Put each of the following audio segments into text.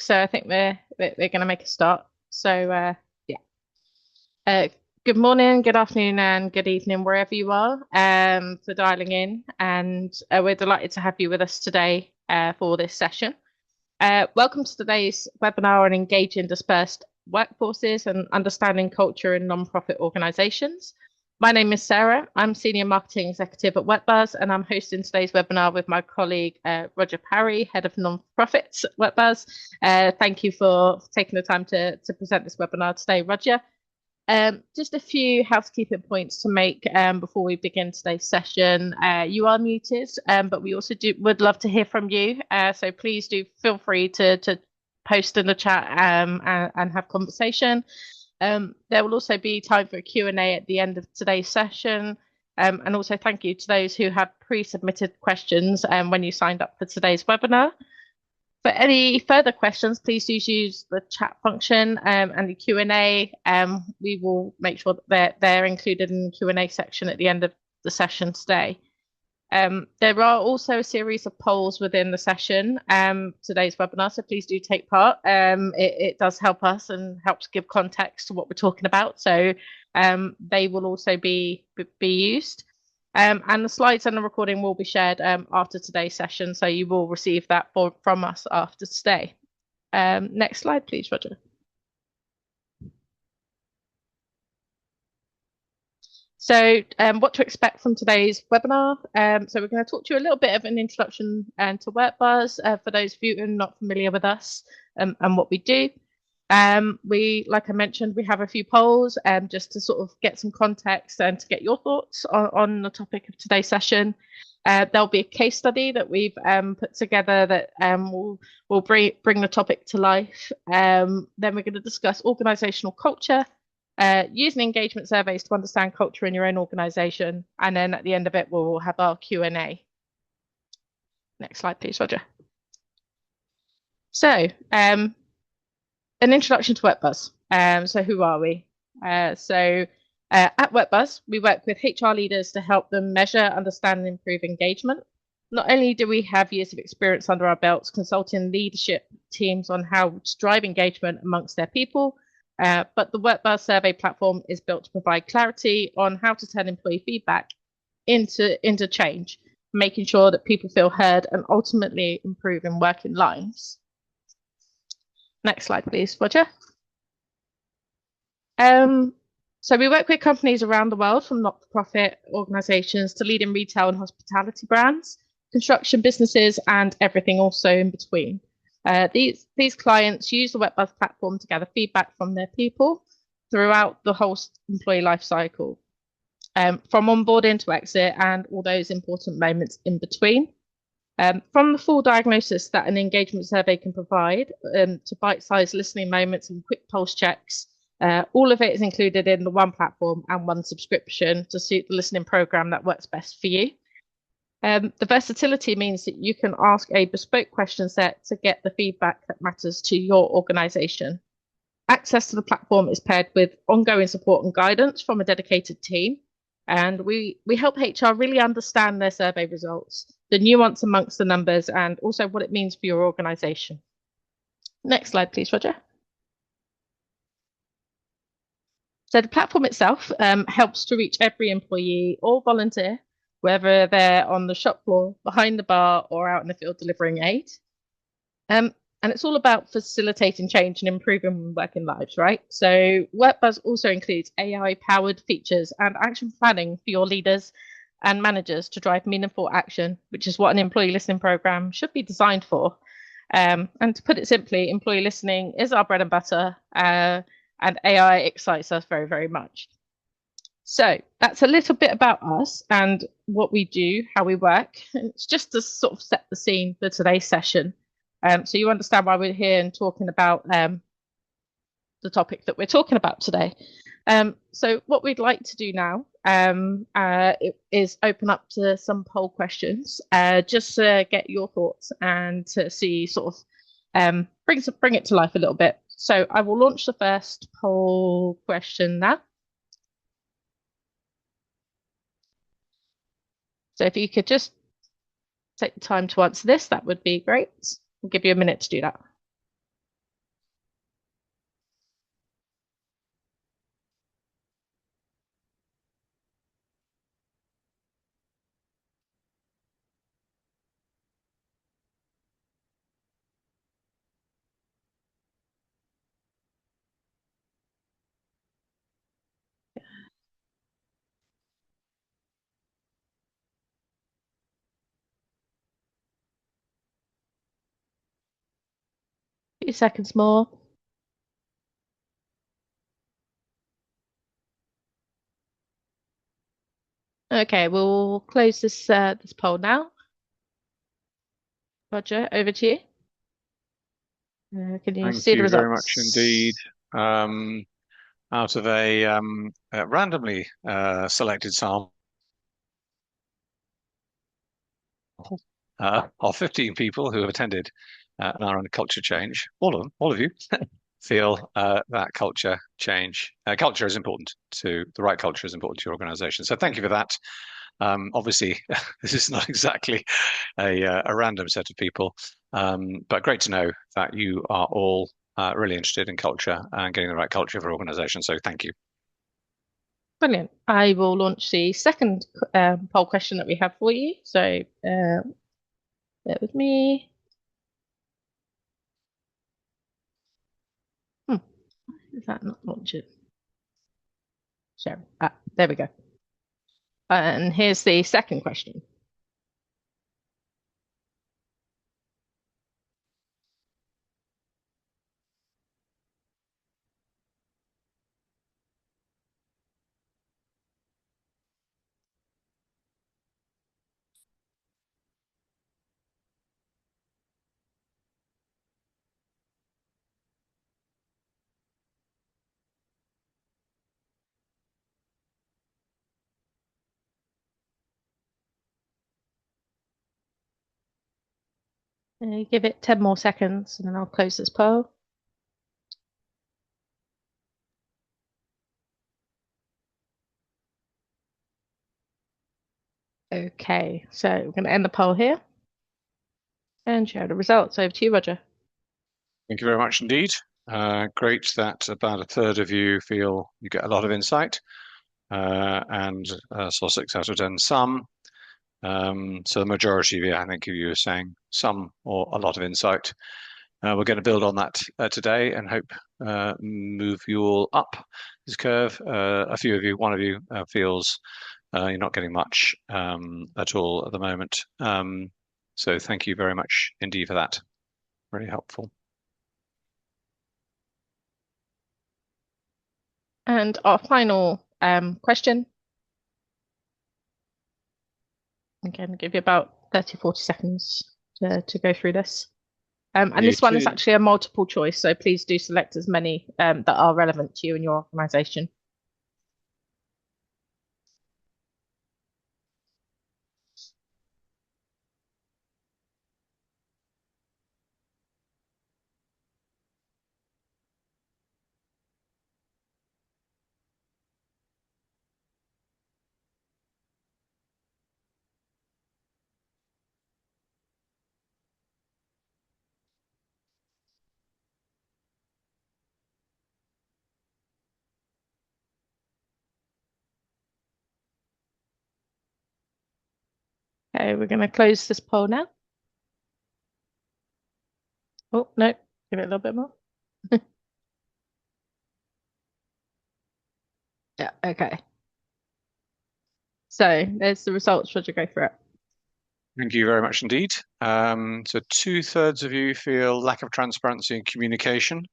so I think we're going to make a start. Yeah. Uh, Good morning, good afternoon, and good evening wherever you are. For dialing in, and we're delighted to have you with us today for this session. Welcome to today's webinar on engaging dispersed workforces and understanding culture in non-profit organisations. My name is Sarah. I'm Senior Marketing Executive at WetBuzz, and I'm hosting today's webinar with my colleague, Roger Parry, Head of Non-Profits at WetBuzz. Thank you for taking the time to present this webinar today, Roger. Just a few housekeeping points to make before we begin today's session. You are muted, but we also would love to hear from you. So please do feel free to post in the chat and have conversation. There will also be time for a Q&A at the end of today's session. And also thank you to those who have pre-submitted questions when you signed up for today's webinar. For any further questions, please do use the chat function and the Q&A. We will make sure that they're included in the Q&A section at the end of the session today. There are also a series of polls within the session, today's webinar, so please do take part. It does help us and helps give context to what we're talking about, so they will also be used. And the slides and the recording will be shared after today's session, so you will receive that from us after today. Next slide, please, Roger. So what to expect from today's webinar. So we're going to talk to you a little bit of an introduction to WorkBuzz for those of you who are not familiar with us and what we do. Like I mentioned, we have a few polls just to sort of get some context and to get your thoughts on the topic of today's session. There'll be a case study that we've put together that will bring the topic to life. Then we're going to discuss organisational culture, using engagement surveys to understand culture in your own organisation. And then at the end of it, we'll have our Q&A. Next slide, please, Roger. So, an introduction to WorkBuzz. So who are we? At WorkBuzz, we work with HR leaders to help them measure, understand, and improve engagement. Not only do we have years of experience under our belts consulting leadership teams on how to drive engagement amongst their people, but the WorkBuzz survey platform is built to provide clarity on how to turn employee feedback into change, making sure that people feel heard and ultimately improving working lives. Next slide, please, Roger. So we work with companies around the world, from not-for-profit organisations to leading retail and hospitality brands, construction businesses, and everything also in between. These clients use the WorkBuzz platform to gather feedback from their people throughout the whole employee life cycle, from onboarding to exit and all those important moments in between. From the full diagnosis that an engagement survey can provide to bite-sized listening moments and quick pulse checks, all of it is included in the one platform and one subscription to suit the listening program that works best for you. The versatility means that you can ask a bespoke question set to get the feedback that matters to your organisation. Access to the platform is paired with ongoing support and guidance from a dedicated team. And we help HR really understand their survey results, the nuance amongst the numbers, and also what it means for your organisation. Next slide, please, Roger. So the platform itself helps to reach every employee or volunteer, whether they're on the shop floor, behind the bar, or out in the field delivering aid. And it's all about facilitating change and improving working lives, right? So WorkBuzz also includes AI-powered features and action planning for your leaders and managers to drive meaningful action, which is what an employee listening program should be designed for. And to put it simply, employee listening is our bread and butter, and AI excites us very, very much. So that's a little bit about us and what we do, how we work. It's just to sort of set the scene for today's session. So you understand why we're here and talking about the topic that we're talking about today. So what we'd like to do now is open up to some poll questions, just to get your thoughts and to see sort of bring it to life a little bit. So I will launch the first poll question now. So if you could just take the time to answer this, that would be great. We'll give you a minute to do that. seconds more. Okay, we'll close this poll now. Roger, over to you. Can you Thank see the you very much indeed. results? Um, Out of a randomly selected sample of 15 people who have attended an hour on culture change, all of you, feel that culture is important to the right culture is important to your organization. So thank you for that. Obviously, this is not exactly a random set of people, but great to know that you are all really interested in culture and getting the right culture for organization. So thank you. Brilliant. I will launch the second poll question that we have for you. So bear with me. Hmm, is that not launch it? Sorry. There we go. And here's the second question. Give it 10 more seconds and then I'll close this poll. Okay, so we're going to end the poll here and share the results. Over to you, Roger. Thank you very much indeed. Great that about a third of you feel you get a lot of insight, and saw 6 out of 10 some. So the majority of you, I think, of you are saying some or a lot of insight. We're going to build on that today and hope move you all up this curve. A few of you, one of you feels you're not getting much at all at the moment. So thank you very much indeed for that. Really helpful. And our final question. Again, give you about 30, 40 seconds to go through this. And this It one is is. actually a multiple choice, so please do select as many that are relevant to you and your organization. Okay, we're going to close this poll now. Oh, no, give it a little bit more. Yeah, okay. So there's the results. Should you go for it? Thank you very much indeed. So 2/3 of you feel lack of transparency and communication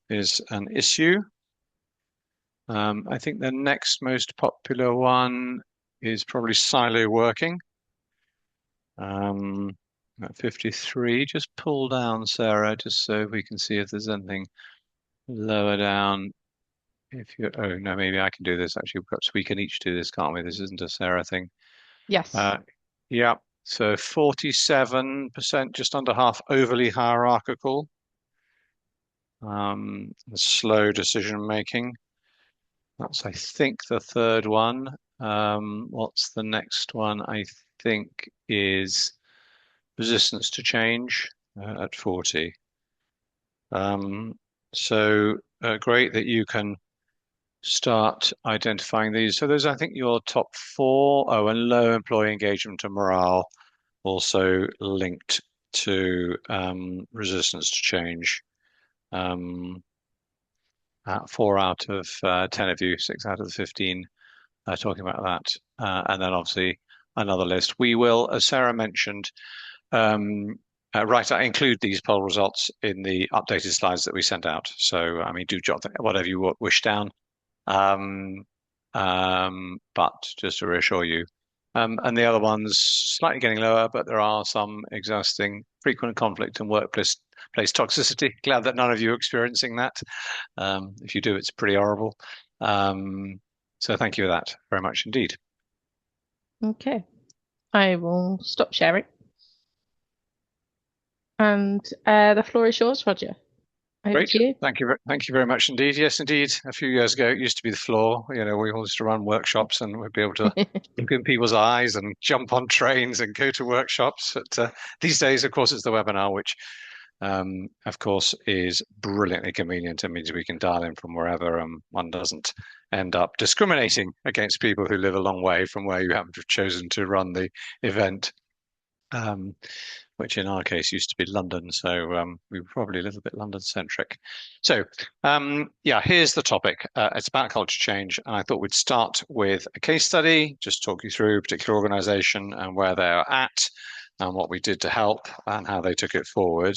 is an issue. I think the next most popular one is probably silo working. At 53, just pull down, Sarah, just so we can see if there's anything lower down. If you, oh no, maybe I can do this. Actually, perhaps we can each do this, can't we? This isn't a Sarah thing. Yes. Uh, yeah. So 47%, just under half, overly hierarchical, slow decision making. That's, I think, the third one. What's the next one? I think is resistance to change at 40. Um, so great that you can start identifying these. So those, I think, your top four. Oh, and low employee engagement and morale, also linked to resistance to change. Um, 4 out of 10 of you, 6 out of the 15, talking about that. And then obviously another list. We will, as Sarah mentioned, um, Right, I include these poll results in the updated slides that we sent out. So, I mean, do jot whatever you wish down. Um, but just to reassure you. And the other one's slightly getting lower, but there are some existing frequent conflict and workplace toxicity. Glad that none of you are experiencing that. If you do, it's pretty horrible. So thank you for that very much indeed. Okay, I will stop sharing. And the floor is yours, Roger. Over Great. to you. Thank you very much indeed. Yes, indeed. A few years ago, it used to be the floor. You know, we all used to run workshops and we'd be able to look in people's eyes and jump on trains and go to workshops. But these days, of course, it's the webinar, which, of course, is brilliantly convenient. It means we can dial in from wherever, and one doesn't end up discriminating against people who live a long way from where you happen to have chosen to run the event. Which in our case used to be London. So we were probably a little bit London centric. So yeah, here's the topic. It's about culture change. And I thought we'd start with a case study, just talk you through a particular organization and where they are at and what we did to help and how they took it forward.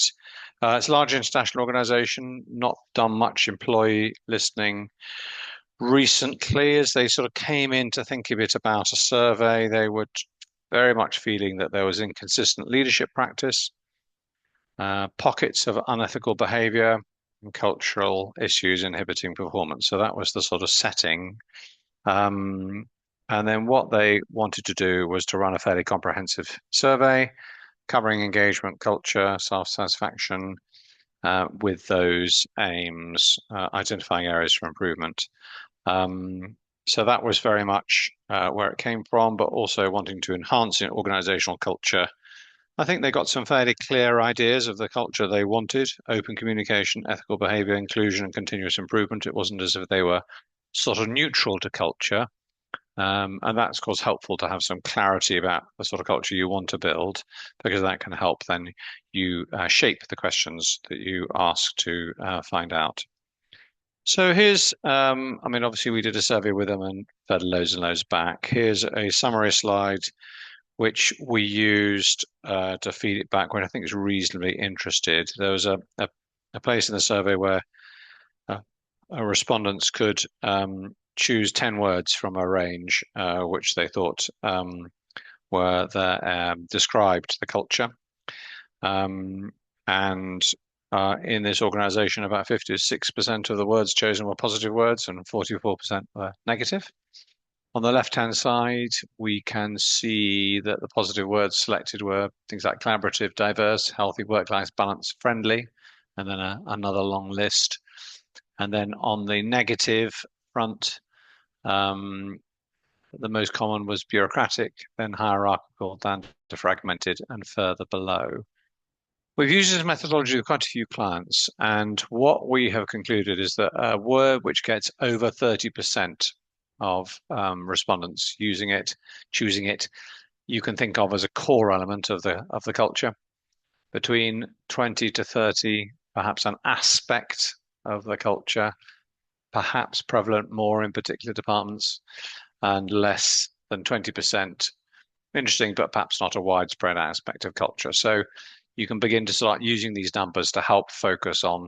It's a large international organization, not done much employee listening recently as they sort of came in to think a bit about a survey. They were very much feeling that there was inconsistent leadership practice, pockets of unethical behavior, and cultural issues inhibiting performance. So that was the sort of setting. And then what they wanted to do was to run a fairly comprehensive survey covering engagement, culture, self-satisfaction, with those aims, identifying areas for improvement. So that was very much where it came from, but also wanting to enhance organizational culture. I think they got some fairly clear ideas of the culture they wanted: open communication, ethical behavior, inclusion, and continuous improvement. It wasn't as if they were sort of neutral to culture. And that's, of course, helpful to have some clarity about the sort of culture you want to build, because that can help then you shape the questions that you ask to find out. So here's, I mean, obviously we did a survey with them and fed loads and loads back. Here's a summary slide which we used to feed it back when I think it's reasonably interested. There was a place in the survey where uh, respondents could choose 10 words from a range which they thought were described the culture. And in this organization, about 56% of the words chosen were positive words and 44% were negative. On the left-hand side, we can see that the positive words selected were things like collaborative, diverse, healthy, work-life balance, friendly, and then another long list. And then on the negative front, the most common was bureaucratic, then hierarchical, then fragmented, and further below. We've used this methodology with quite a few clients, and what we have concluded is that a word which gets over 30% of respondents using it, choosing it, you can think of as a core element of the culture. Between 20 to 30, perhaps an aspect of the culture, perhaps prevalent more in particular departments, and less than 20%. Interesting, but perhaps not a widespread aspect of culture. So you can begin to start using these numbers to help focus on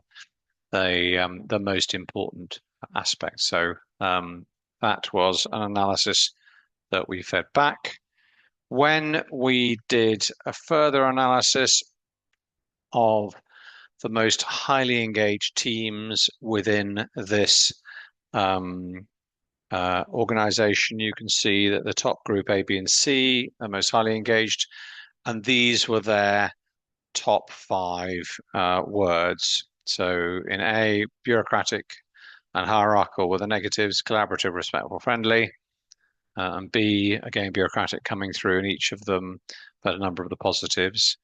the most important aspects. So that was an analysis that we fed back. When we did a further analysis of the most highly engaged teams within this organization, you can see that the top group, A, B, and C, are most highly engaged, and these were their top 5 words. So in A, bureaucratic and hierarchical were the negatives, collaborative, respectful, friendly. And B, again, bureaucratic coming through in each of them, but a number of the positives.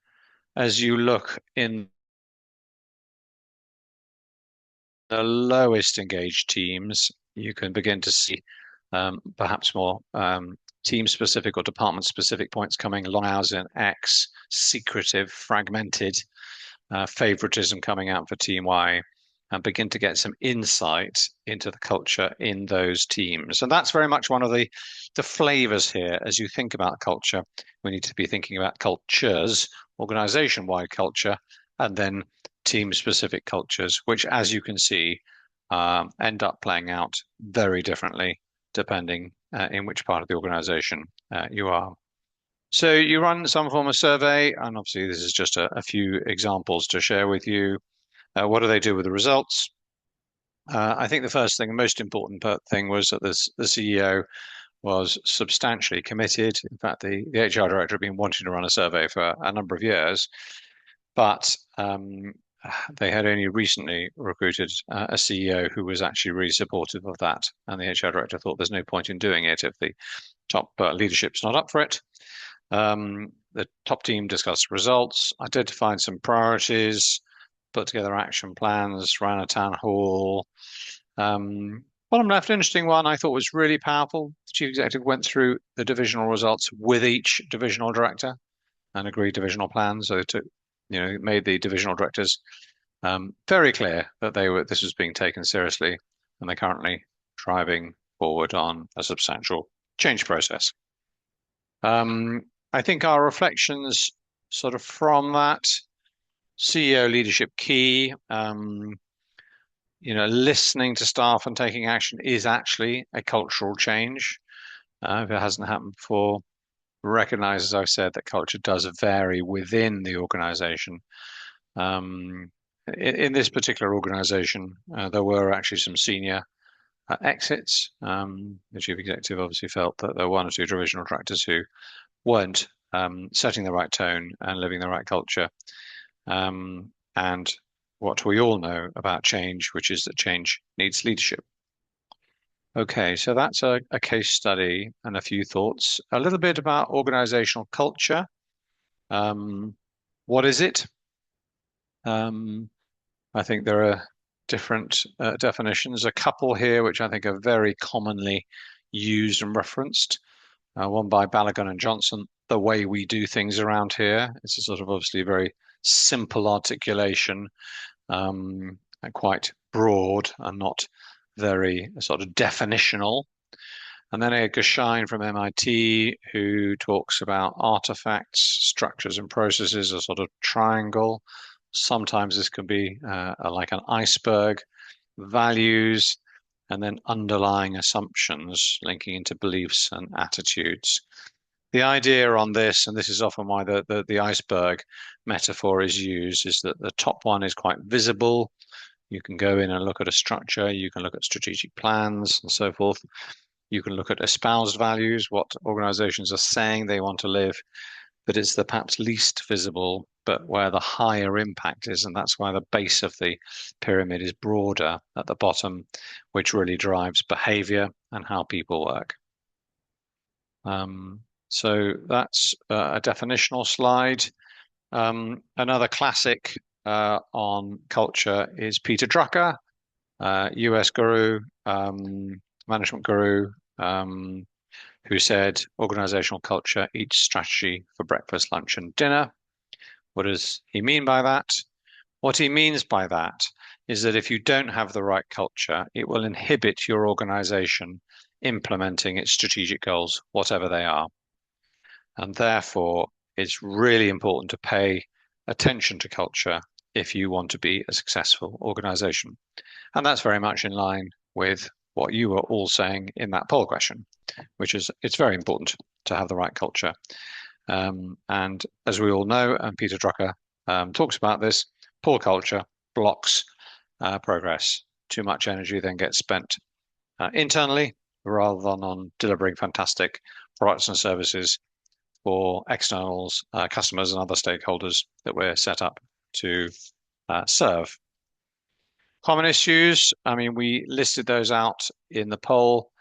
As you look in the lowest engaged teams, you can begin to see perhaps more team-specific or department-specific points coming: long hours in X, secretive, fragmented, favoritism coming out for Team Y. and begin to get some insight into the culture in those teams. And that's very much one of the flavors here. As you think about culture, we need to be thinking about cultures, organization-wide culture, and then team-specific cultures, which, as you can see, end up playing out very differently depending in which part of the organization you are. So you run some form of survey, and obviously this is just a few examples to share with you. What do they do with the results? I think the first thing, the most important thing was that the CEO was substantially committed. In fact, the HR director had been wanting to run a survey for a number of years, but they had only recently recruited a CEO who was actually really supportive of that. And the HR director thought there's no point in doing it if the top leadership's not up for it. The top team discussed results, identified some priorities, put together action plans, ran a town hall. Bottom left, interesting one I thought was really powerful. The chief executive went through the divisional results with each divisional director and agreed divisional plans. So they took, made the divisional directors very clear that this was being taken seriously, and they're currently driving forward on a substantial change process. I think our reflections sort of from that CEO leadership key, listening to staff and taking action is actually a cultural change. If it hasn't happened before, recognize, as I've said, that culture does vary within the organization. In this particular organization, there were actually some senior exits. The chief executive obviously felt that there were one or two divisional directors who weren't setting the right tone and living the right culture. And what we all know about change, which is that change needs leadership. Okay, so that's a case study and a few thoughts. A little bit about organizational culture. What is it? I think there are different definitions. A couple here, which I think are very commonly used and referenced. One by Balogun and Johnson, the way we do things around here. It's a sort of obviously very simple articulation, and quite broad and not very sort of definitional. And then Edgar Schein from MIT, who talks about artifacts, structures, and processes, a sort of triangle. Sometimes this can be like an iceberg, values, and then underlying assumptions linking into beliefs and attitudes. The idea on this, and this is often why the iceberg metaphor is used, is that the top one is quite visible. You can go in and look at a structure, you can look at strategic plans and so forth. You can look at espoused values, what organizations are saying they want to live, but it's the perhaps least visible, but where the higher impact is. And that's why the base of the pyramid is broader at the bottom, which really drives behavior and how people work. So that's a definitional slide. Another classic on culture is Peter Drucker, US guru, management guru, who said organizational culture eats strategy for breakfast, lunch, and dinner. What does he mean by that? What he means by that is that if you don't have the right culture, it will inhibit your organization implementing its strategic goals, whatever they are. And therefore, it's really important to pay attention to culture if you want to be a successful organization. And that's very much in line with what you were all saying in that poll question, which is it's very important to have the right culture. And as we all know, and Peter Drucker talks about this, poor culture blocks progress. Too much energy then gets spent internally rather than on delivering fantastic products and services for externals, customers, and other stakeholders that we're set up to serve. Common issues, I mean, we listed those out in the poll,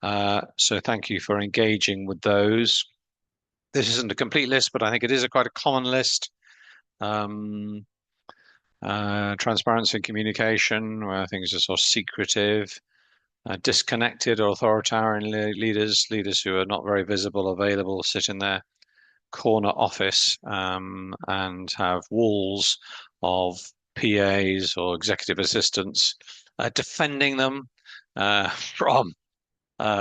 so thank you for engaging with those. This isn't a complete list, but I think it is quite a common list. Transparency and communication, where things are sort of secretive, disconnected or authoritarian leaders who are not very visible, available, sit in their corner office and have walls of PAs or executive assistants, defending them from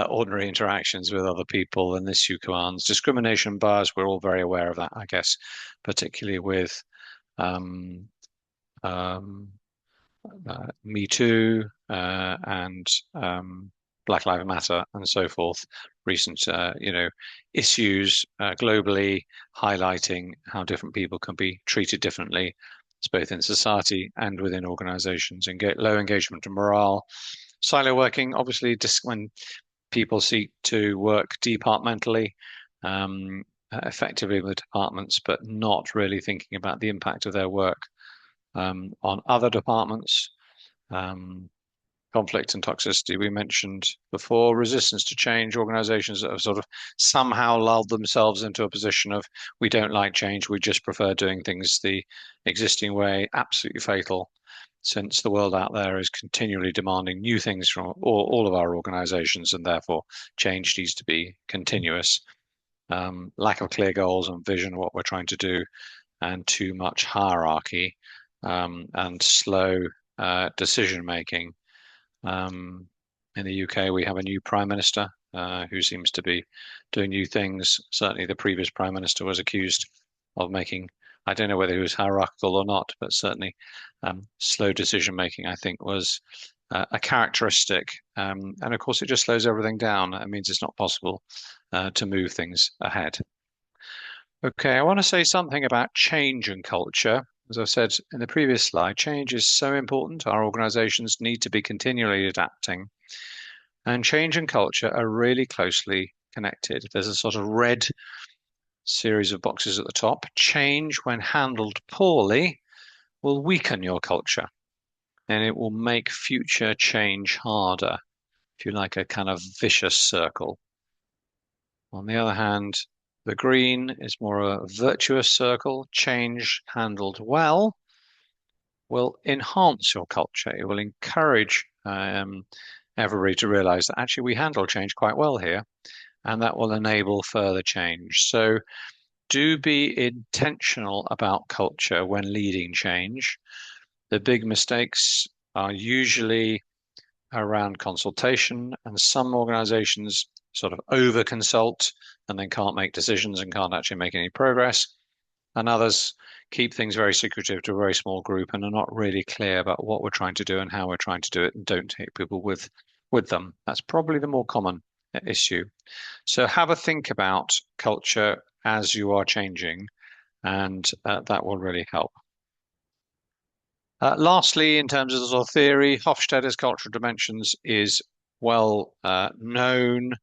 ordinary interactions with other people and issue commands. Discrimination bias, we're all very aware of that, I guess, particularly with um, um, Me Too and Black Lives Matter and so forth. Recent, issues globally highlighting how different people can be treated differently, it's both in society and within organizations. Low engagement and morale. Silo working, obviously, when people seek to work departmentally, effectively with departments, but not really thinking about the impact of their work on other departments. Um, Conflict and toxicity we mentioned before. Resistance to change. Organizations that have sort of somehow lulled themselves into a position of we don't like change, we just prefer doing things the existing way. Absolutely fatal, since the world out there is continually demanding new things from all of our organizations, and therefore change needs to be continuous. Lack of clear goals and vision of what we're trying to do, and too much hierarchy, and slow decision making. In the UK, we have a new Prime Minister who seems to be doing new things. Certainly, the previous Prime Minister was accused of making, I don't know whether he was hierarchical or not, but certainly slow decision making, I think, was a characteristic. And of course, it just slows everything down. It means it's not possible to move things ahead. Okay, I want to say something about change and culture. As I said in the previous slide, change is so important. Our organizations need to be continually adapting, and change and culture are really closely connected. There's a sort of red series of boxes at the top. Change, when handled poorly, will weaken your culture, and it will make future change harder, if you like, a kind of vicious circle. On the other hand, the green is more a virtuous circle. Change handled well will enhance your culture. It will encourage everybody to realize that actually we handle change quite well here, and that will enable further change. So do be intentional about culture when leading change. The big mistakes are usually around consultation, and some organizations sort of over consult and then can't make decisions and can't actually make any progress. And others keep things very secretive to a very small group and are not really clear about what we're trying to do and how we're trying to do it, and don't take people with them. That's probably the more common issue. So have a think about culture as you are changing, and that will really help. Lastly, in terms of the sort of theory, Hofstede's cultural dimensions is well known.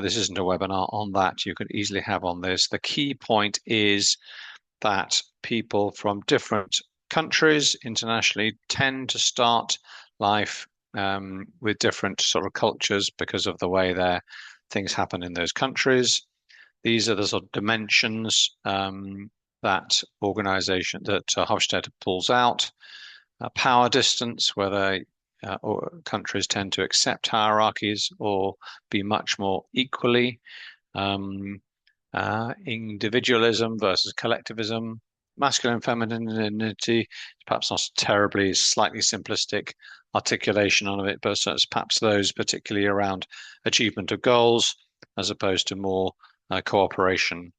This isn't a webinar on that. You could easily have on this. The key point is that people from different countries internationally tend to start life with different sort of cultures because of the way their things happen in those countries. These are the sort of dimensions that organization that Hofstede pulls out. Power distance, whether countries tend to accept hierarchies or be much more equally. Individualism versus collectivism. Masculine femininity, perhaps not terribly, slightly simplistic articulation of it, but it's perhaps those particularly around achievement of goals as opposed to more cooperation.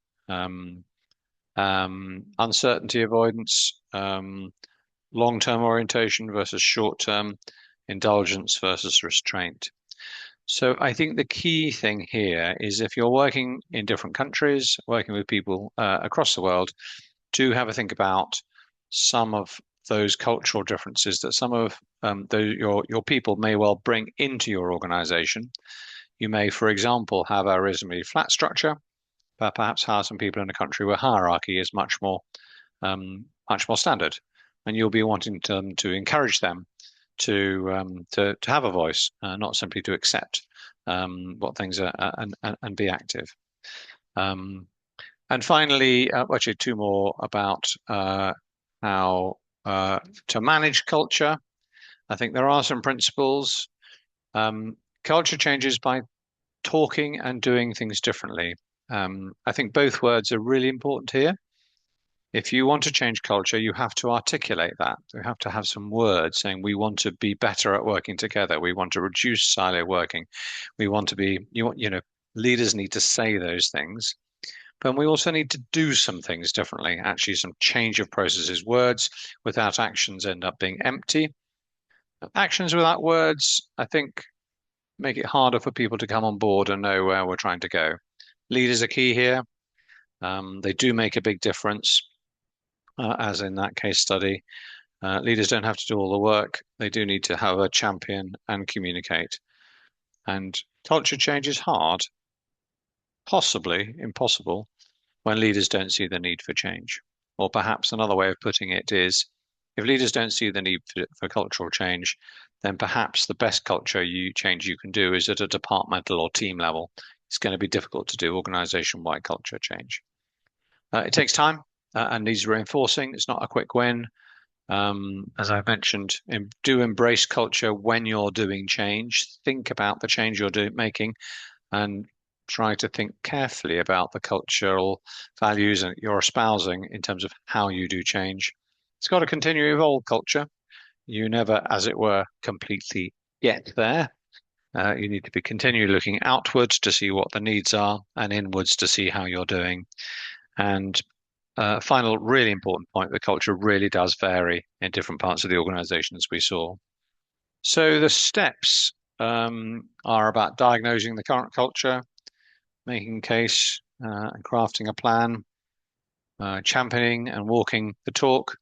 Uncertainty avoidance, long-term orientation versus short-term, indulgence versus restraint. So I think the key thing here is if you're working in different countries, working with people across the world, do have a think about some of those cultural differences that some of your people may well bring into your organization. You may, for example, have a reasonably flat structure, but perhaps hire some people in a country where hierarchy is much more standard, and you'll be wanting to encourage them to have a voice, not simply to accept what things are and be active. And finally, actually two more about how to manage culture. I think there are some principles. Culture changes by talking and doing things differently. I think both words are really important here. If you want to change culture, you have to articulate that. You have to have some words saying we want to be better at working together. We want to reduce silo working. We want to be, leaders need to say those things. But we also need to do some things differently, actually, some change of processes. Words without actions end up being empty. Actions without words, I think, make it harder for people to come on board and know where we're trying to go. Leaders are key here. They do make a big difference, as in that case study. Leaders don't have to do all the work. They do need to have a champion and communicate. And culture change is hard, possibly impossible, when leaders don't see the need for change. Or perhaps another way of putting it is, if leaders don't see the need for cultural change, then perhaps the best culture change you can do is at a departmental or team level. It's going to be difficult to do organization-wide culture change. It takes time and needs reinforcing. It's not a quick win. As I mentioned, do embrace culture when you're doing change. Think about the change you're making and try to think carefully about the cultural values that you're espousing in terms of how you do change. It's got to continue to evolve culture. You never, as it were, completely get there. You need to be continually looking outwards to see what the needs are and inwards to see how you're doing. And final really important point, the culture really does vary in different parts of the organization, as we saw. So the steps are about diagnosing the current culture, making a case and crafting a plan, championing and walking the talk,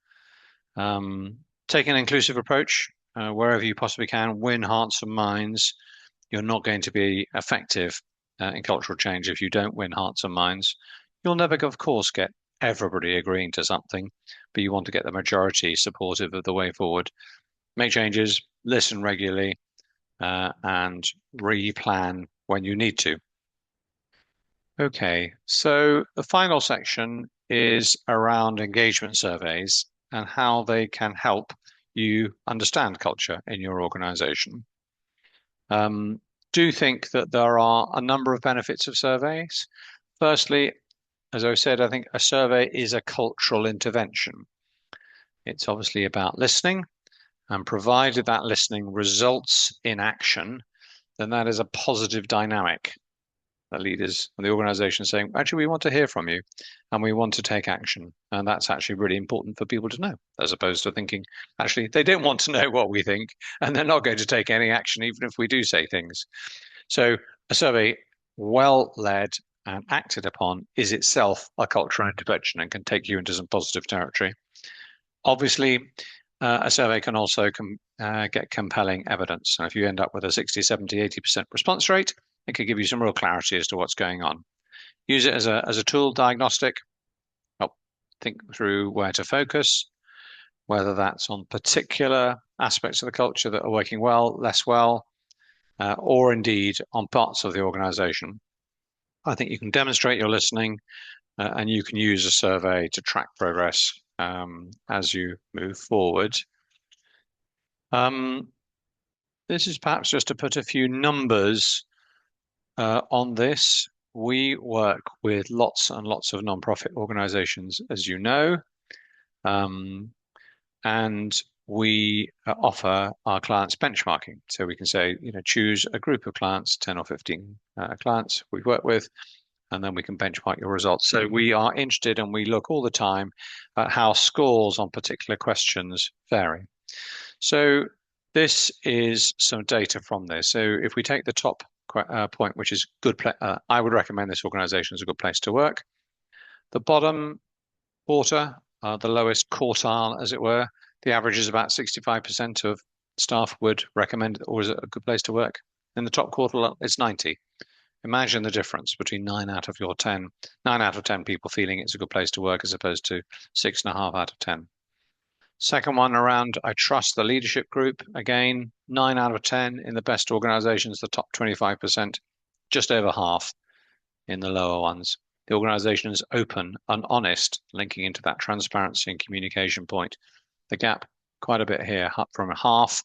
take an inclusive approach wherever you possibly can, win hearts and minds. You're not going to be effective in cultural change if you don't win hearts and minds. You'll never, of course, get everybody agreeing to something, but you want to get the majority supportive of the way forward. Make changes, listen regularly, and replan when you need to. Okay, so the final section is around engagement surveys and how they can help you understand culture in your organization. Do think that there are a number of benefits of surveys. Firstly, as I said, I think a survey is a cultural intervention. It's obviously about listening, and provided that listening results in action, then that is a positive dynamic. The leaders and the organization saying, actually, we want to hear from you and we want to take action. And that's actually really important for people to know, as opposed to thinking, actually, they don't want to know what we think and they're not going to take any action, even if we do say things. So a survey well led and acted upon is itself a cultural intervention and can take you into some positive territory. Obviously, a survey can also get compelling evidence. And if you end up with a 60, 70, 80% response rate, it could give you some real clarity as to what's going on. Use it as a tool diagnostic. Help think through where to focus, whether that's on particular aspects of the culture that are working well, less well, or indeed on parts of the organization. I think you can demonstrate your listening and you can use a survey to track progress as you move forward. This is perhaps just to put a few numbers on this. We work with lots and lots of nonprofit organizations, as you know, and we offer our clients benchmarking. So we can say, choose a group of clients, 10 or 15 clients we work with, and then we can benchmark your results. So we are interested and we look all the time at how scores on particular questions vary. So this is some data from this. So if we take the top point, which is good, I would recommend this organization as a good place to work. The bottom quarter, the lowest quartile, as it were, the average is about 65% of staff would recommend it or is it a good place to work. In the top quartile, it's 90. Imagine the difference between 9 out of 10 people feeling it's a good place to work as opposed to 6.5 out of 10. Second one around, I trust the leadership group. Again, 9 out of 10 in the best organizations, the top 25%, just over half in the lower ones. The organization is open and honest, linking into that transparency and communication point. The gap quite a bit here, up from half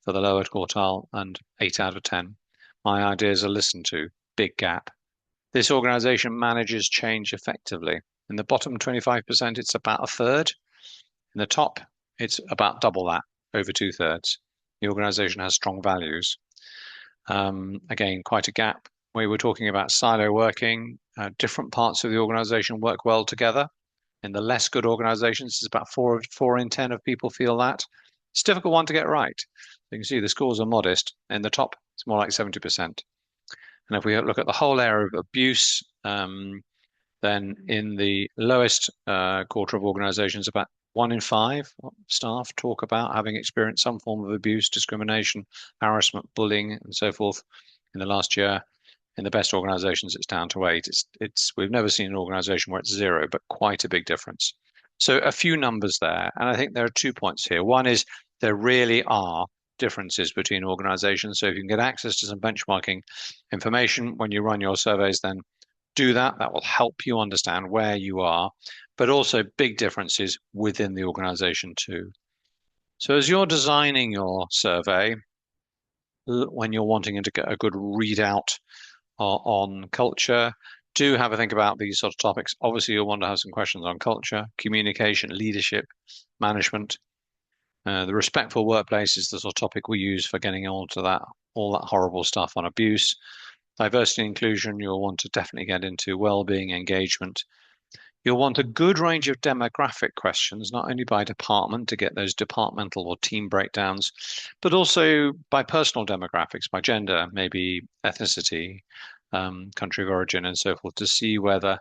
for the lower quartile and 8 out of 10. My ideas are listened to, big gap. This organization manages change effectively. In the bottom 25%, it's about a third. In the top, it's about double that, over two-thirds. The organization has strong values. Again, quite a gap. We were talking about silo working. Different parts of the organization work well together. In the less good organizations, it's about four in 10 of people feel that. It's a difficult one to get right. You can see the scores are modest. In the top, it's more like 70%. And if we look at the whole area of abuse, then in the lowest quarter of organizations, about 1 in 5 staff talk about having experienced some form of abuse, discrimination, harassment, bullying, and so forth in the last year. In the best organizations, it's down to 8. We've never seen an organization where it's 0, but quite a big difference. So a few numbers there. And I think there are 2 points here. One is there really are differences between organizations. So if you can get access to some benchmarking information when you run your surveys, then do that. That will help you understand where you are, but also big differences within the organization too. So as you're designing your survey, when you're wanting to get a good readout on culture, do have a think about these sort of topics. Obviously, you'll want to have some questions on culture, communication, leadership, management. The respectful workplace is the sort of topic we use for getting all that horrible stuff on abuse. Diversity and inclusion, you'll want to definitely get into well-being, engagement. You'll want a good range of demographic questions, not only by department to get those departmental or team breakdowns, but also by personal demographics, by gender, maybe ethnicity, country of origin, and so forth, to see whether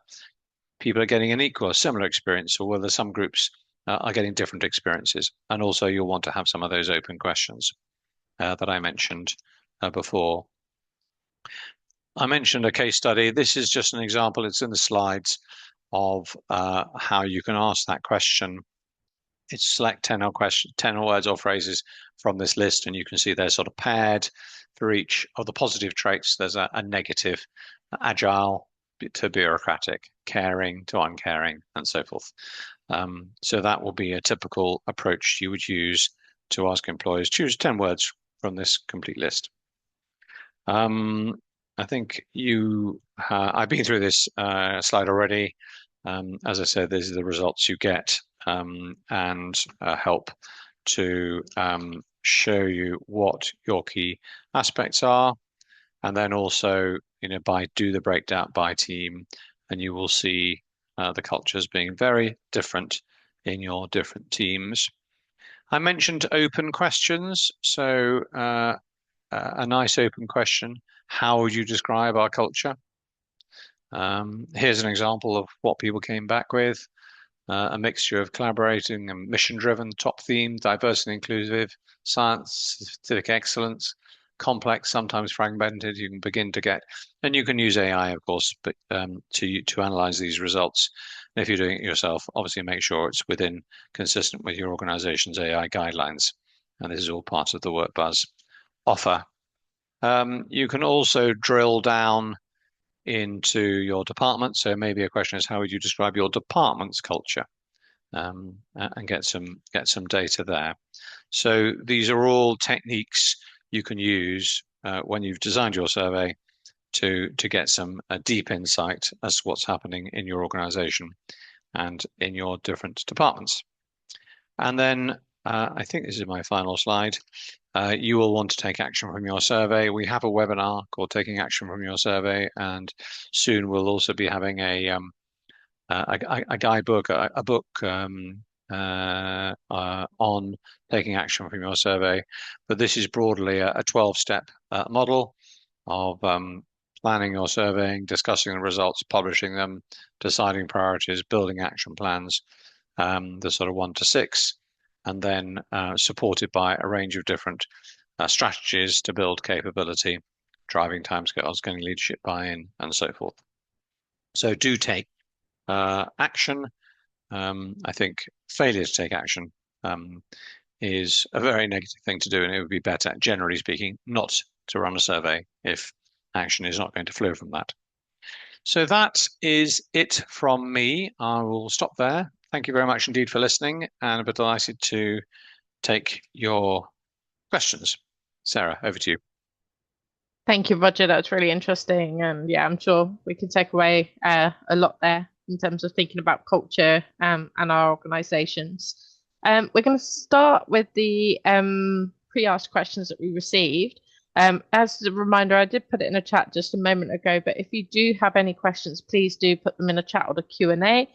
people are getting an equal or similar experience or whether some groups are getting different experiences. And also you'll want to have some of those open questions that I mentioned before. I mentioned a case study. This is just an example. It's in the slides of how you can ask that question. It's select 10 words or phrases from this list, and you can see they're sort of paired for each of the positive traits. There's a negative, agile to bureaucratic, caring to uncaring, and so forth. So that will be a typical approach you would use to ask employers. Choose 10 words from this complete list. I think I've been through this slide already. As I said, these are the results you get and help to show you what your key aspects are. And then also, do the breakdown by team, and you will see the cultures being very different in your different teams. I mentioned open questions. So a nice open question. How would you describe our culture? Here's an example of what people came back with. A mixture of collaborating and mission-driven, top theme, diverse and inclusive, scientific excellence, complex, sometimes fragmented. You can begin to get, and you can use AI, of course, but to analyze these results. And if you're doing it yourself, obviously make sure it's consistent with your organization's AI guidelines. And this is all part of the WorkBuzz offer. You can also drill down into your department. So maybe a question is, how would you describe your department's culture? And get some data there. So these are all techniques you can use when you've designed your survey to get some deep insight as to what's happening in your organization and in your different departments. And then I think this is my final slide. You will want to take action from your survey. We have a webinar called Taking Action from Your Survey, and soon we'll also be having a guidebook, a book on taking action from your survey. But this is broadly a 12-step model of planning your surveying, discussing the results, publishing them, deciding priorities, building action plans, the sort of 1 to 6, and then supported by a range of different strategies to build capability, driving timescales, getting leadership buy-in, and so forth. So do take action. I think failure to take action is a very negative thing to do, and it would be better, generally speaking, not to run a survey if action is not going to flow from that. So that is it from me. I will stop there. Thank you very much indeed for listening, and I'd be delighted to take your questions. Sarah, over to you. Thank you, Roger. That was really interesting. And yeah, I'm sure we could take away a lot there. in terms of thinking about culture and our organisations. We're going to start with the pre-asked questions that we received. As a reminder, I did put it in a chat just a moment ago, but if you do have any questions, please do put them in a chat or the Q&A.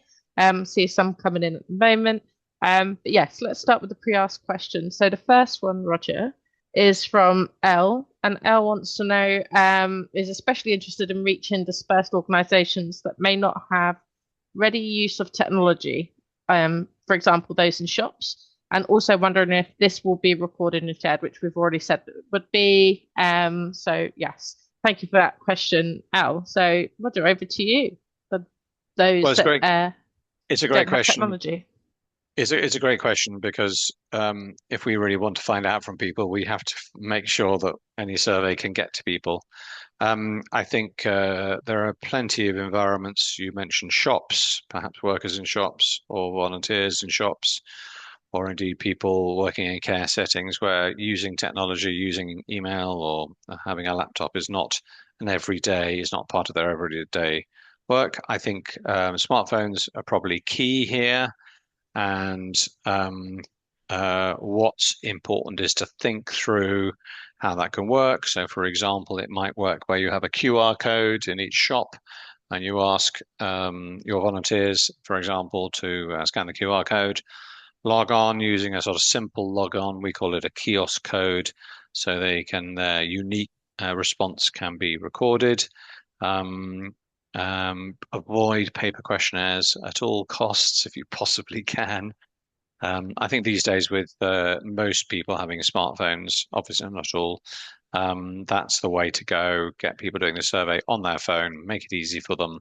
See some coming in at the moment. But yes, let's start with the pre-asked question. So the first one, Roger, is from Elle, and Elle wants to know, is especially interested in reaching dispersed organisations that may not have ready use of technology, for example, those in shops, and also wondering if this will be recorded and shared, which we've already said that it would be. So yes, thank you for that question, Elle. So Roger, over to you for Well, those it's that great. It's a great don't have question. technology. It's a great question because if we really want to find out from people, we have to make sure that any survey can get to people. I think there are plenty of environments. You mentioned shops, perhaps workers in shops or volunteers in shops, or indeed people working in care settings where using technology, using email or having a laptop is not an everyday, is not part of their everyday work. I think smartphones are probably key here. And what's important is to think through how that can work. So, for example, it might work where you have a QR code in each shop and you ask your volunteers, for example, to scan the QR code, log on using a sort of simple log on. We call it a kiosk code, so they can their unique response can be recorded. Um, Avoid paper questionnaires at all costs if you possibly can. I think these days, with most people having smartphones, obviously not all, that's the way to go. Get people doing the survey on their phone, make it easy for them,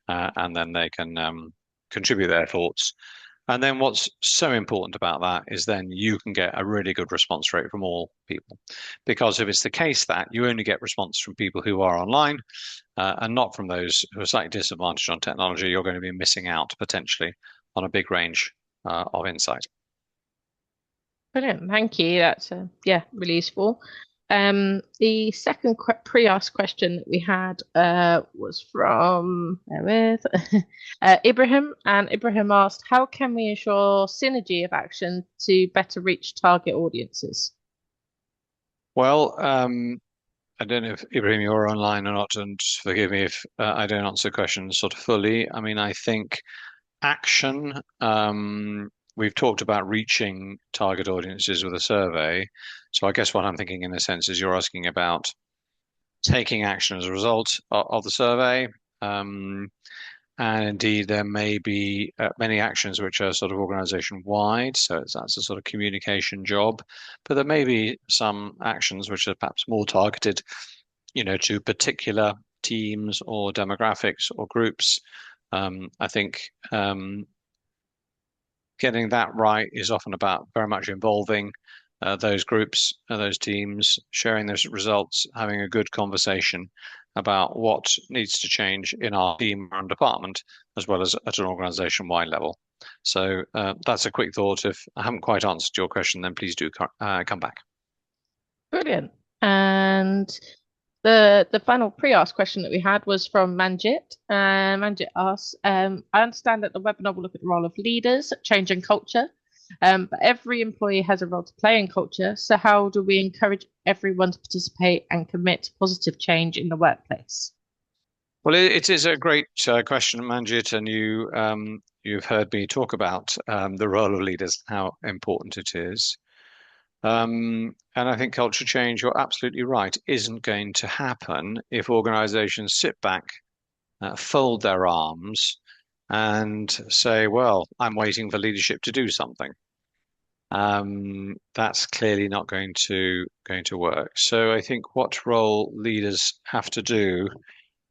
and then they can contribute their thoughts. And then what's so important about that is then you can get a really good response rate from all people. Because if it's the case that you only get response from people who are online and not from those who are slightly disadvantaged on technology, you're going to be missing out potentially on a big range of insight. Brilliant, thank you. That's yeah, really useful. The second pre-asked question that we had was from Ibrahim, and Ibrahim asked, "How can we ensure synergy of action to better reach target audiences?" Well, I don't know if Ibrahim you're online or not, and forgive me if I don't answer questions sort of fully. I mean, I think action. We've talked about reaching target audiences with a survey. So I guess what I'm thinking in a sense is you're asking about taking action as a result of the survey. Um, and indeed, there may be many actions which are sort of organization wide. So that's a sort of communication job. But there may be some actions which are perhaps more targeted, to particular teams or demographics or groups. I think getting that right is often about very much involving those groups, those teams, sharing those results, having a good conversation about what needs to change in our team and department, as well as at an organization-wide level. So that's a quick thought. If I haven't quite answered your question, then please do come back. Brilliant. And the final pre-asked question that we had was from Manjit. Manjit asks, I understand that the webinar will look at the role of leaders, changing culture, but every employee has a role to play in culture. So how do we encourage everyone to participate and commit to positive change in the workplace? Well, it is a great question, Manjit, and you've heard me talk about the role of leaders, how important it is. And I think culture change, you're absolutely right, isn't going to happen if organizations sit back, fold their arms, and say, well, I'm waiting for leadership to do something. That's clearly not going to work. So I think what role leaders have to do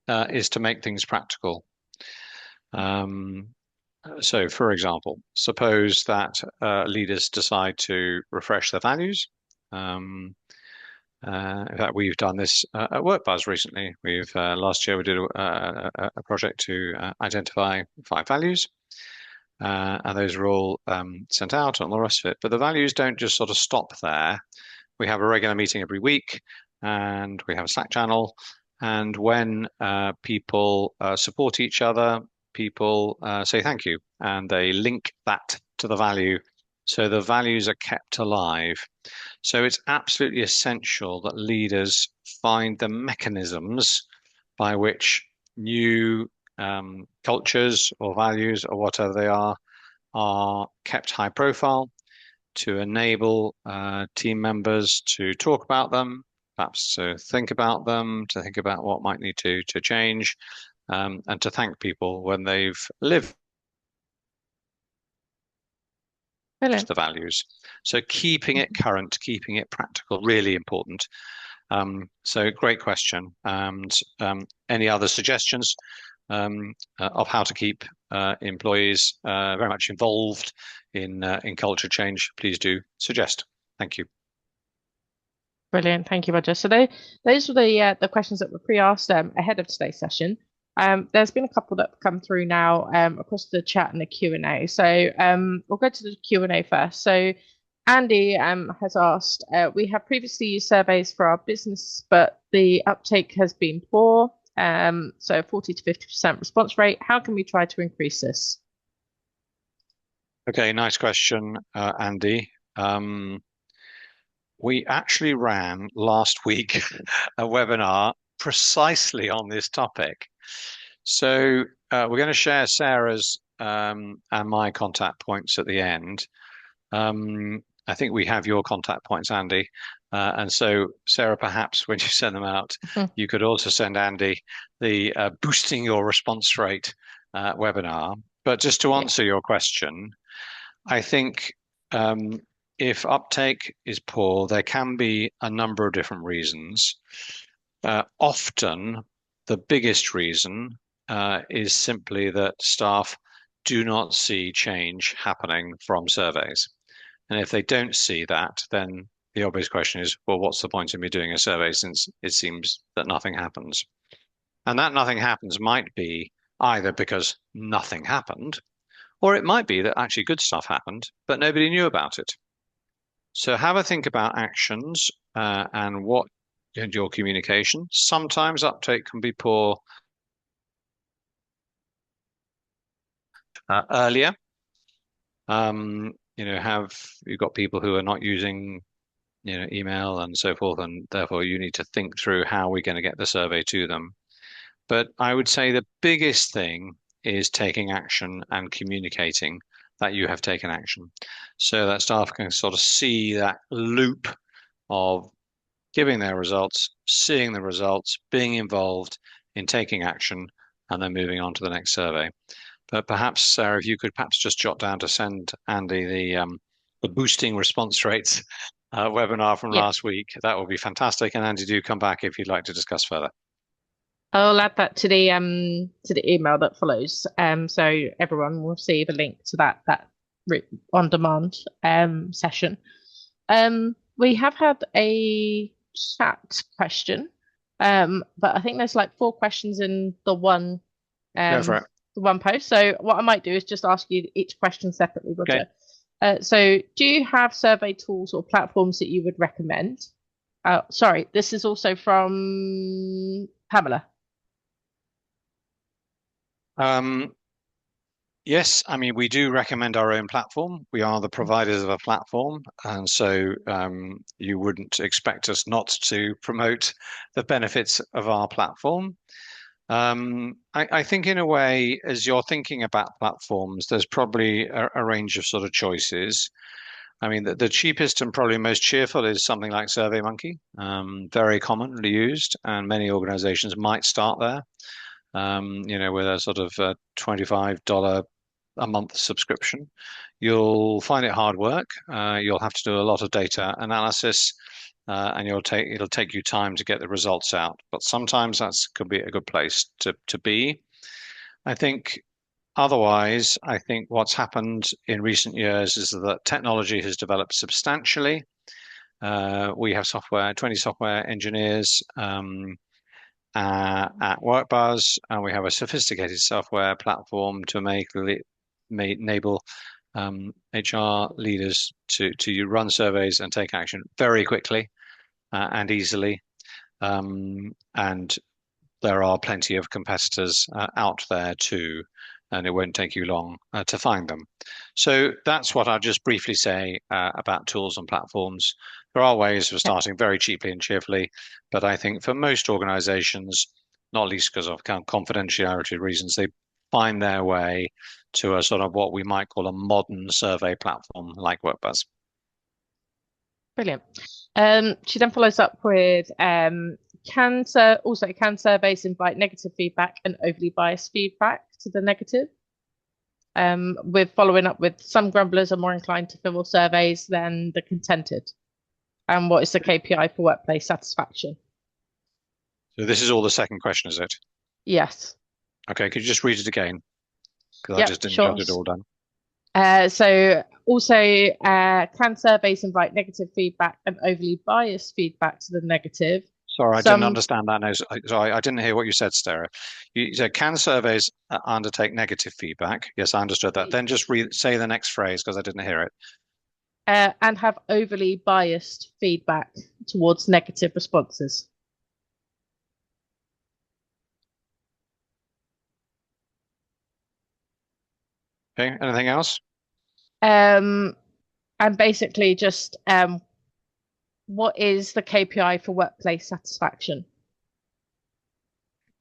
is to make things practical. Um, so, for example, suppose that leaders decide to refresh their values. Um, in fact, we've done this at WorkBuzz recently. We've last year we did a project to identify 5 values, and those are all sent out and all the rest of it. But the values don't just sort of stop there. We have a regular meeting every week, and we have a Slack channel. And when people support each other, people say thank you, and they link that to the value. So the values are kept alive. So it's absolutely essential that leaders find the mechanisms by which new cultures or values or whatever they are kept high profile to enable team members to talk about them, perhaps to think about them, to think about what might need to change, and to thank people when they've lived Brilliant. the values. So keeping it current, keeping it practical, really important. So great question. And any other suggestions of how to keep employees very much involved in culture change, please do suggest. Thank you. Brilliant. Thank you, Roger. So those were the questions that were pre-asked ahead of today's session. There's been a couple that have come through now across the chat and the Q&A. So we'll go to the Q&A first. So Andy has asked, we have previously used surveys for our business, but the uptake has been poor. So 40 to 50% response rate. How can we try to increase this? Okay, nice question, Andy. We actually ran last week a webinar precisely on this topic. So we're going to share Sarah's and my contact points at the end. I think we have your contact points, Andy. And so, Sarah, perhaps when you send them out, you could also send Andy the boosting your response rate webinar. But just to Yeah. answer your question, I think if uptake is poor, there can be a number of different reasons. Often, the biggest reason is simply that staff do not see change happening from surveys. And if they don't see that, then the obvious question is, well, what's the point of me doing a survey since it seems that nothing happens? And that nothing happens might be either because nothing happened, or it might be that actually good stuff happened, but nobody knew about it. So have a think about actions and what and your communication. Sometimes uptake can be poor earlier. Have you've got people who are not using, email and so forth, and therefore you need to think through how we're going to get the survey to them. But I would say the biggest thing is taking action and communicating that you have taken action so that staff can sort of see that loop of giving their results, seeing the results, being involved in taking action, and then moving on to the next survey. But perhaps, Sarah, if you could perhaps just jot down to send Andy the boosting response rates webinar from Yeah. last week, that would be fantastic. And Andy, do come back if you'd like to discuss further. I'll add that to the email that follows. So everyone will see the link to that on demand session. We have had a chat question, but I think there's like 4 questions in Go for um it. the one post. So what I might do is just ask you each question separately, Okay. Roger. So do you have survey tools or platforms that you would recommend? Sorry, this is also from Pamela. Um, Yes, I mean, we do recommend our own platform. We are the providers of a platform, and so you wouldn't expect us not to promote the benefits of our platform. I think, in a way, as you're thinking about platforms, there's probably a range of sort of choices. I mean, the cheapest and probably most cheerful is something like SurveyMonkey, very commonly used, and many organizations might start there. With a sort of $25 a month subscription. You'll find it hard work. You'll have to do a lot of data analysis, and it'll take you time to get the results out. But sometimes that's could be a good place to be. I think otherwise, I think what's happened in recent years is that technology has developed substantially. We have 20 software engineers at WorkBuzz, and we have a sophisticated software platform to enable HR leaders to run surveys and take action very quickly and easily. And there are plenty of competitors out there too. and it won't take you long to find them. So that's what I'll just briefly say about tools and platforms. There are ways of Okay, starting very cheaply and cheerfully, but I think for most organizations, not least because of confidentiality reasons, they find their way to a sort of what we might call a modern survey platform like WorkBuzz. brilliant. She then follows up with can surveys invite negative feedback and overly biased feedback to the negative? With following up with some grumblers are more inclined to fill surveys than the contented. And what is the KPI for workplace satisfaction? So this is all the second question, is it? Yes. Okay, could you just read it again? Because I Yep, just didn't sure. jot it all down. So also, can surveys invite negative feedback and overly biased feedback to the negative? Sorry, I didn't Some, understand that. No, sorry, I didn't hear what you said, Sarah. You said, can surveys undertake negative feedback? Yes, I understood that. Then just say the next phrase because I didn't hear it. and have overly biased feedback towards negative responses. Okay, anything else? Um, and basically just what is the KPI for workplace satisfaction?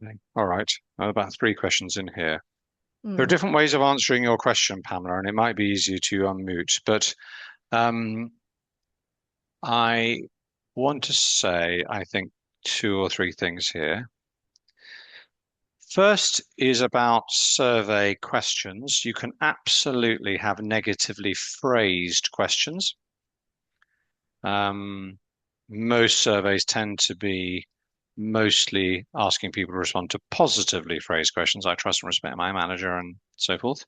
Okay. All right, about three questions in here. There are Hmm. different ways of answering your question, Pamela, and it might be easier to unmute, but um, I want to say, I think, two or three things here. First is about survey questions. You can absolutely have negatively phrased questions. Um, most surveys tend to be mostly asking people to respond to positively phrased questions. I trust and respect my manager and so forth.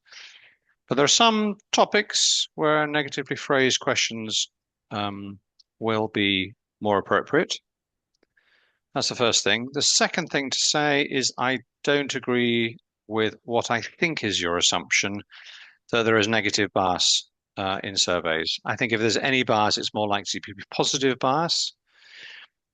But there are some topics where negatively phrased questions will be more appropriate. That's the first thing. The second thing to say is I don't agree with what I think is your assumption that there is negative bias in surveys. I think if there's any bias, it's more likely to be positive bias.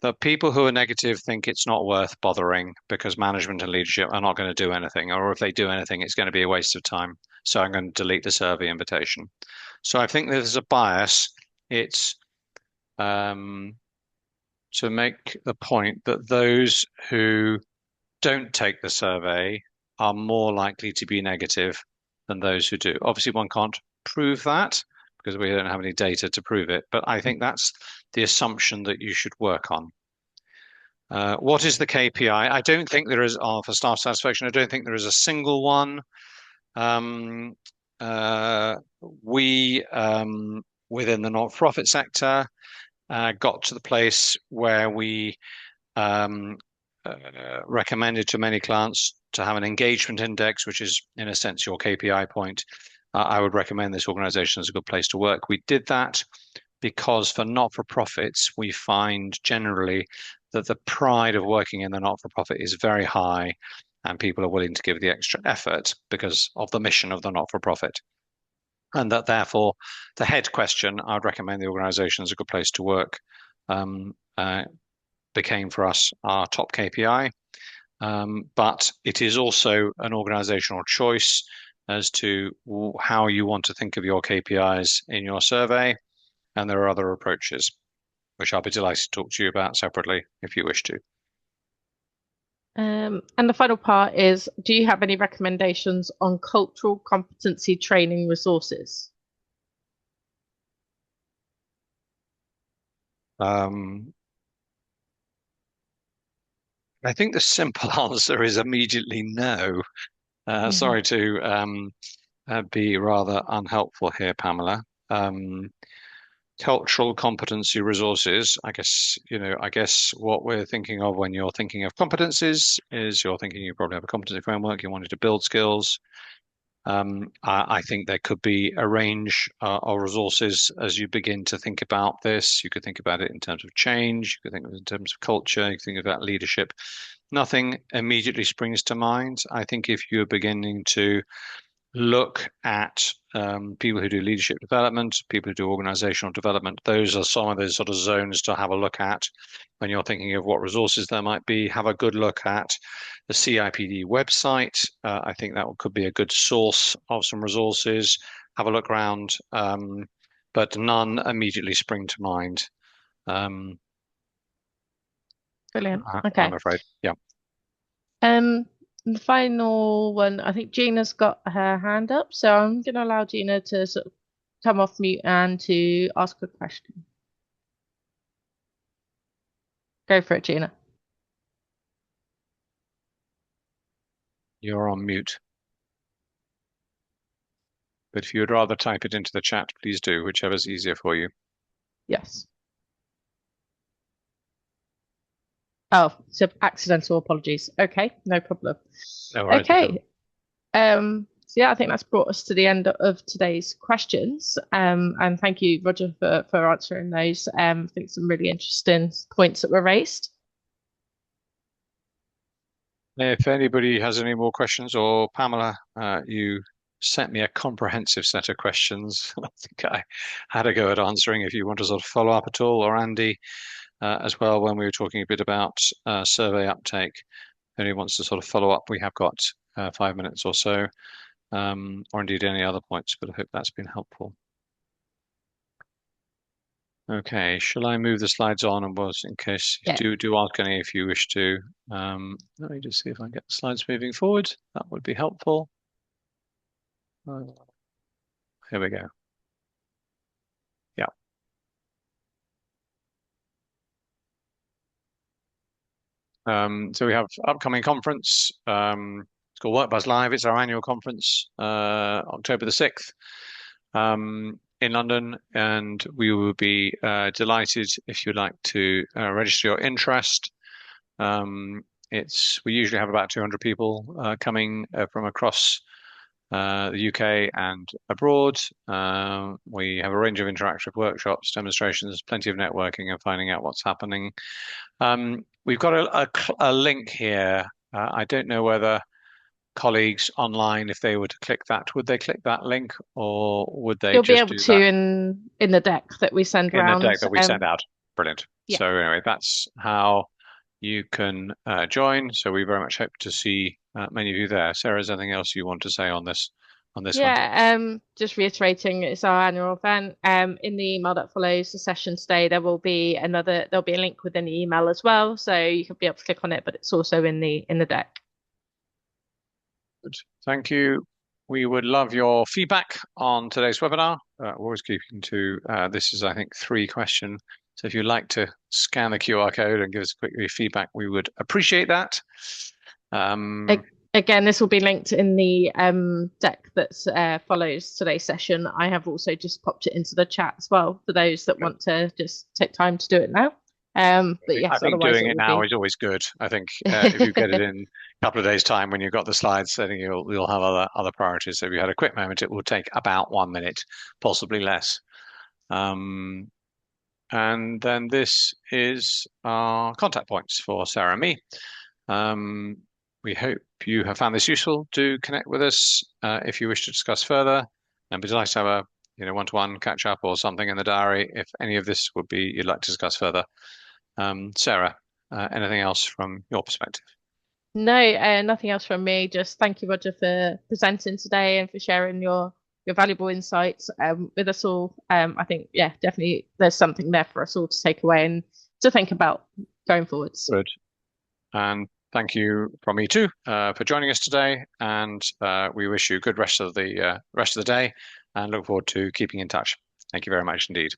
The people who are negative think it's not worth bothering because management and leadership are not going to do anything, or if they do anything, it's going to be a waste of time. So I'm going to delete the survey invitation. So I think there's a bias. It's um, to make the point that those who don't take the survey are more likely to be negative than those who do. Obviously, one can't prove that because we don't have any data to prove it, but I think that's the assumption that you should work on. What is the KPI? I don't think there is, for staff satisfaction, I don't think there is a single one. Um, uh, we, within the not-for-profit sector, got to the place where we um, recommended to many clients to have an engagement index, which is, in a sense, your KPI point. I would recommend this organization as a good place to work. We did that because for not-for-profits, we find generally that the pride of working in the not-for-profit is very high and people are willing to give the extra effort because of the mission of the not-for-profit. And that therefore, the head question, I'd recommend the organization as a good place to work, um, became for us our top KPI. But it is also an organizational choice as to how you want to think of your KPIs in your survey. And there are other approaches, which I'll be delighted to talk to you about separately if you wish to. And the final part is, do you have any recommendations on cultural competency training resources? Um, I think the simple answer is immediately no. Mhm. Sorry to be rather unhelpful here, Pamela. Cultural competency resources, I guess what we're thinking of when you're thinking of competencies is you're thinking you probably have a competency framework, you wanted to build skills. I think there could be a range of resources as you begin to think about this. You could think about it in terms of change, you could think of it in terms of culture, you could think about leadership. Nothing immediately springs to mind. I think if you're beginning to look at people who do leadership development, people who do organizational development. Those are some of those sort of zones to have a look at when you're thinking of what resources there might be. Have a good look at the CIPD website. I think that could be a good source of some resources. Have a look around, but none immediately spring to mind. Um, Brilliant. I'm Okay. afraid. Yeah. The final one, I think Gina's got her hand up, so I'm going to allow Gina to sort of come off mute and to ask a question. Go for it, Gina. You're on mute. But if you would rather type it into the chat, please do, whichever's easier for you. Yes. Oh, so accidental apologies. Okay, no problem. No worries at all. Okay. So yeah, I think that's brought us to the end of today's questions. And thank you, Roger, for answering those. I think some really interesting points that were raised. If anybody has any more questions, or Pamela, you sent me a comprehensive set of questions. I think I had a go at answering. If you want to sort of follow up at all, or Andy as well, when we were talking a bit about survey uptake, if anyone wants to sort of follow up, we have got 5 minutes or so, or indeed any other points, but I hope that's been helpful. Okay, shall I move the slides on and was in case Yeah. you do ask any if you wish to. Let me just see if I can get the slides moving forward. That would be helpful. Here we go. Yeah. So we have upcoming conference. It's called Work Buzz Live. It's our annual conference, October the 6th, in London, and we will be delighted if you'd like to register your interest. We usually have about 200 people coming from across the UK and abroad. We have a range of interactive workshops, demonstrations, plenty of networking and finding out what's happening. We've got a link here. I don't know whether colleagues online, if they were to click that, would they click that link or would they You'll be just able do to that in the deck that we send in the round. deck that we send out? Brilliant. Yeah. So anyway, that's how you can join. So we very much hope to see many of you there. Sarah, is there anything else you want to say on this one? Yeah, just reiterating, it's our annual event. In the email that follows the session today, there'll be a link within the email as well, so you can be able to click on it, but it's also in the deck. Good. Thank you. We would love your feedback on today's webinar. We're always keeping to this is, I think, 3 question. So if you'd like to scan the QR code and give us quickly feedback, we would appreciate that. Again, this will be linked in the deck that follows today's session. I have also just popped it into the chat as well for those that want to just take time to do it now. But I yes, think otherwise doing it it will now be. is always good. I think if you get it in a couple of days' time when you've got the slides, I think you'll have other priorities. So if you had a quick moment, it will take about 1 minute, possibly less. And then this is our contact points for Sarah and me. We hope you have found this useful. Do connect with us if you wish to discuss further, and be delighted to have a one-to-one catch up or something in the diary if any of this would be you'd like to discuss further. Sarah, anything else from your perspective? No, nothing else from me. Just thank you, Roger, for presenting today and for sharing your valuable insights with us all. I think, yeah, definitely there's something there for us all to take away and to think about going forwards. Good. And thank you from me too for joining us today. And we wish you a good rest of the day, and look forward to keeping in touch. Thank you very much indeed.